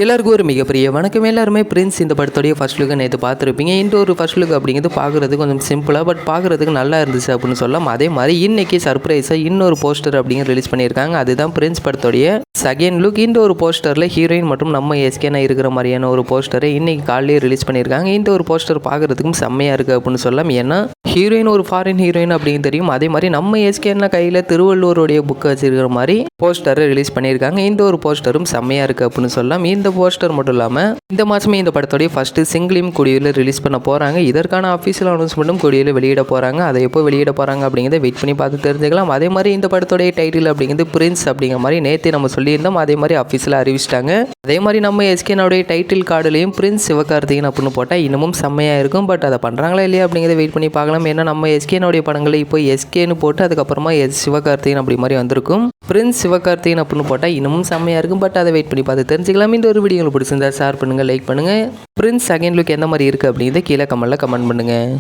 எல்லாருக்கும் ஒரு மிகப்பெரிய வணக்கம். எல்லாருமே பிரின்ஸ் இந்த படத்தோடைய ஃபர்ஸ்ட் லுக்கை நேற்று பார்த்துருப்பீங்க. இந்த ஒரு ஃபர்ஸ்ட் லுக் அப்படிங்கிறது பார்க்குறதுக்கு கொஞ்சம் சிம்பிளாக பட் பார்க்குறதுக்கு நல்லா இருந்துச்சு அப்படின்னு சொல்லலாம். அதே மாதிரி இன்றைக்கி சர்ப்ரைஸாக இன்னொரு போஸ்டர் அப்படிங்கிற ரிலீஸ் பண்ணியிருக்காங்க. அதுதான் பிரின்ஸ் படத்தோடைய செகண்ட் லுக். இந்த ஒரு போஸ்டரில் ஹீரோயின் மற்றும் நம்ம எஸ்கேனா இருக்கிற மாதிரியான ஒரு போஸ்டரை இன்றைக்கி காலையிலே ரிலீஸ் பண்ணியிருக்காங்க. இந்த ஒரு போஸ்டர் பார்க்குறதுக்கும் செம்மையாக இருக்குது அப்படின்னு சொல்லலாம். ஏன்னா ஹீரோயின் ஒரு ஃபாரின் ஹீரோயின் அப்படின்னு தெரியும். அதே மாதிரி நம்ம எஸ்கேனா கையில் திருவள்ளுவருடைய புக்கை வச்சிருக்கிற மாதிரி போஸ்டரை ரிலீஸ் பண்ணியிருக்காங்க. இந்த ஒரு போஸ்டரும் செம்மையாக இருக்குது அப்படின்னு சொல்லலாம். இந்த போஸ்டர் மட்டும் இல்லாமல் இந்த மாதமே இந்த படத்தோடைய ஃபர்ஸ்ட் சிங்கிளையும் கூடியில் ரிலீஸ் பண்ண போகிறாங்க. இதற்கான அஃபீஷியல் அனௌன்ஸ்மெண்ட்டும் கூடியில் வெளியிட போகிறாங்க. அதை எப்போ வெளியிட போகிறாங்க அப்படிங்கிறத வெயிட் பண்ணி பார்த்து தெரிஞ்சுக்கலாம். அதே மாதிரி இந்த படத்தோடைய டைட்டில் அப்படிங்கிறது பிரின்ஸ் அப்படிங்கிற மாதிரி நேற்று நம்ம சொல்லியிருந்தோம். அதே மாதிரி அஃபீஷியலாக அறிவிச்சிட்டாங்க. அதே மாதிரி நம்ம எஸ்கேனுடைய டைட்டில் கார்டுலையும் பிரின்ஸ் சிவகார்த்திகேயன் அப்படின்னு போட்டால் இன்னமும் செம்மையாக இருக்கும். பட் அதை பண்ணுறாங்களா இல்லையா அப்படிங்கிறத வெயிட் பண்ணி பார்க்கலாம். ஏன்னா நம்ம எஸ்கேனுடைய படங்களை இப்போ எஸ்கேன்னு போட்டு அதுக்கப்புறமா சிவகார்த்திகேயன் அப்படி மாதிரி வந்திருக்கும். பிரின்ஸ் சிவகார்த்திகேயன் அப்படின்னு போட்டால் இன்னமும் செம்மையாக இருக்கும். பட் அதை வெயிட் பண்ணி பார்த்து தெரிஞ்சுக்கலாம். இந்த ஒரு வீடியோ உங்களுக்கு பிடிச்சிருந்தா ஷேர் பண்ணுங்கள், லைக் பண்ணுங்கள். பிரின்ஸ் செகண்ட் லுக் எந்த மாதிரி இருக்குது அப்படிங்கிறத கீழே கமெண்ட்டில் கமெண்ட் பண்ணுங்கள்.